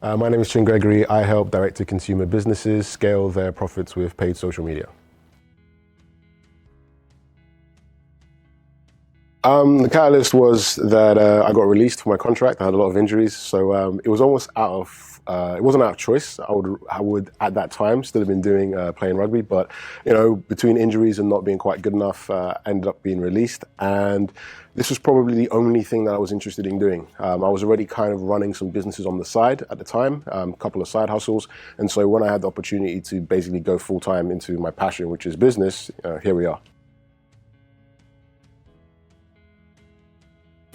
My name is Chin Gregory. I help direct-to-consumer businesses scale their profits with paid social media. The catalyst was that I got released from my contract. I had a lot of injuries, so it was almost out of. It wasn't out of choice. I would at that time still have been doing playing rugby, but between injuries and not being quite good enough, ended up being released. And this was probably the only thing that I was interested in doing. I was already kind of running some businesses on the side at the time, a couple of side hustles. And so when I had the opportunity to basically go full time into my passion, which is business, here we are.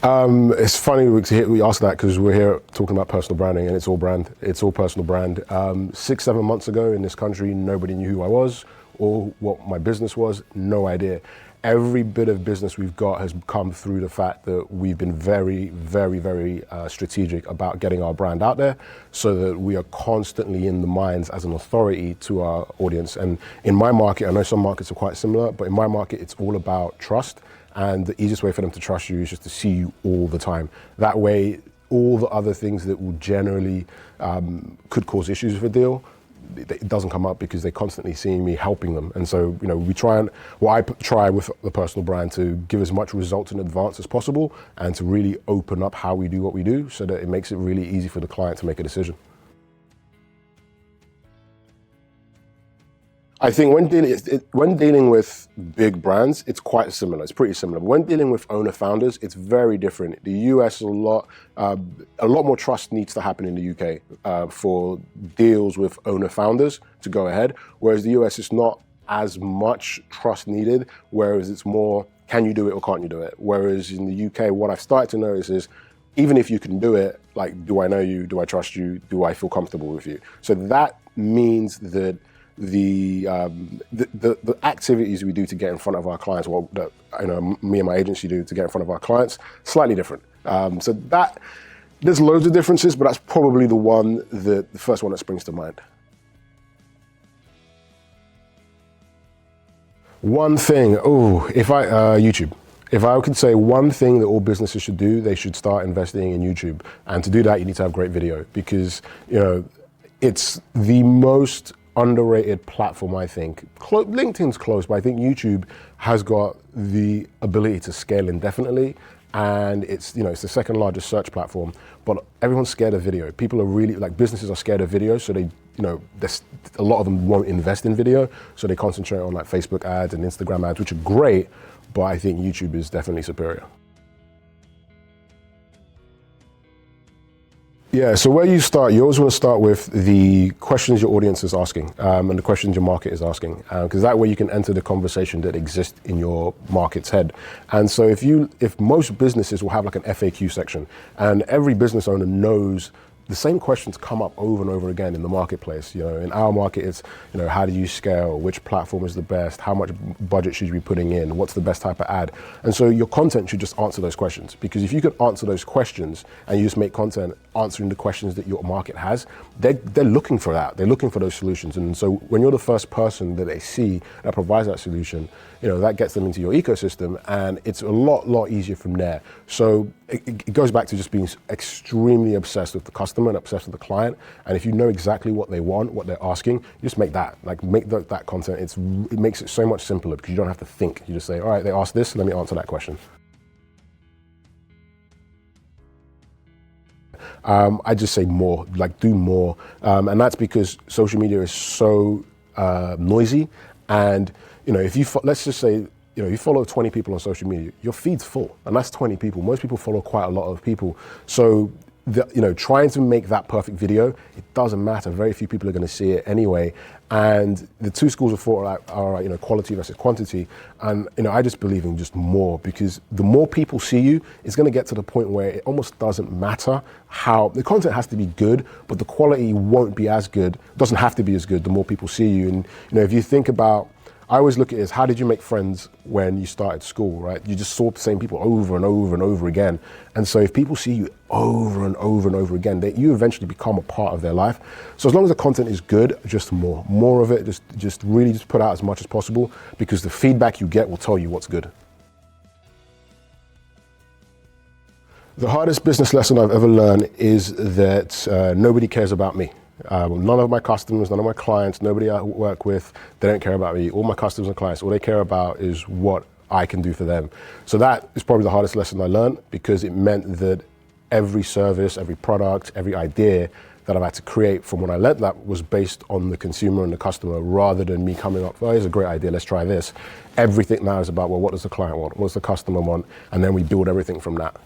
It's funny we ask that because we're here talking about personal branding, and it's all brand. It's all personal brand. 6-7 months ago in this country, nobody knew who I was or what my business was. No idea. Every bit of business we've got has come through the fact that we've been very, very, very strategic about getting our brand out there so that we are constantly in the minds as an authority to our audience. And in my market, I know some markets are quite similar, but in my market, it's all about trust. And the easiest way for them to trust you is just to see you all the time. That way, all the other things that will generally could cause issues with a deal, it doesn't come up because they're constantly seeing me helping them. And so, I try with the personal brand to give as much results in advance as possible and to really open up how we do what we do so that it makes it really easy for the client to make a decision. I think when dealing with big brands, it's quite similar. It's pretty similar. But when dealing with owner founders, it's very different. The US, a lot more trust needs to happen in the UK for deals with owner founders to go ahead. Whereas the US, it's not as much trust needed. Whereas it's more, can you do it or can't you do it? Whereas in the UK, what I've started to notice is, even if you can do it, like, do I know you? Do I trust you? Do I feel comfortable with you? So that means that the activities we do to get in front of our clients, well, that me and my agency do to get in front of our clients, slightly different. So that there's loads of differences, but that's probably the first one that springs to mind. One thing, YouTube. If I could say one thing that all businesses should do, they should start investing in YouTube. And to do that, you need to have great video because it's the most underrated platform, I think. LinkedIn's close, but I think YouTube has got the ability to scale indefinitely, and it's the second largest search platform. But everyone's scared of video. People are really businesses are scared of video, so they a lot of them won't invest in video, so they concentrate on Facebook ads and Instagram ads, which are great, but I think YouTube is definitely superior. Yeah, so where you start, you always want to start with the questions your audience is asking and the questions your market is asking, because that way you can enter the conversation that exists in your market's head. And so if most businesses will have an FAQ section, and every business owner knows the same questions come up over and over again in the marketplace. In our market, it's, how do you scale? Which platform is the best? How much budget should you be putting in? What's the best type of ad? And so your content should just answer those questions, because if you could answer those questions and you just make content answering the questions that your market has, they're looking for that. They're looking for those solutions. And so when you're the first person that they see that provides that solution, that gets them into your ecosystem, and it's a lot easier from there. So it goes back to just being extremely obsessed with the customer and obsessed with the client. And if you know exactly what they want, what they're asking, just make that. Make that content. It makes it so much simpler because you don't have to think. You just say, all right, they asked this, let me answer that question. I just say more, do more. And that's because social media is so noisy. And if you, let's just say, you follow 20 people on social media, your feed's full, and that's 20 people. Most people follow quite a lot of people. So, trying to make that perfect video, it doesn't matter. Very few people are going to see it anyway. And the two schools of thought are quality versus quantity. And, I just believe in just more, because the more people see you, it's going to get to the point where it almost doesn't matter how the content has to be good, but the quality won't be as good. It doesn't have to be as good the more people see you. And, if you think about, I always look at it as, how did you make friends when you started school, right? You just saw the same people over and over and over again. And so if people see you over and over and over again, you eventually become a part of their life. So as long as the content is good, just more of it, just really put out as much as possible, because the feedback you get will tell you what's good. The hardest business lesson I've ever learned is that nobody cares about me. None of my customers, none of my clients, nobody I work with, they don't care about me. All my customers and clients, all they care about is what I can do for them. So that is probably the hardest lesson I learned, because it meant that every service, every product, every idea that I've had to create from when I learned that was based on the consumer and the customer, rather than me coming up, oh, here's a great idea, let's try this. Everything now is about, well, what does the client want? What does the customer want? And then we build everything from that.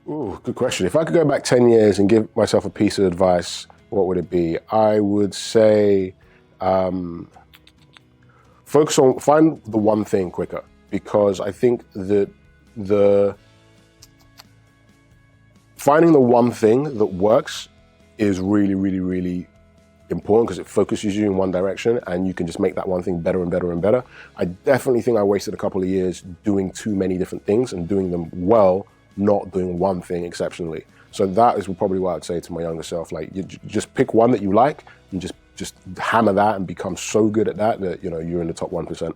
Ooh, good question. If I could go back 10 years and give myself a piece of advice, what would it be? I would say find the one thing quicker, because I think that finding the one thing that works is really, really, really important, because it focuses you in one direction and you can just make that one thing better and better and better. I definitely think I wasted a couple of years doing too many different things and doing them well, not doing one thing exceptionally. So that is probably what I'd say to my younger self. Like, you just pick one that you like and just hammer that and become so good at that that, you're in the top 1%.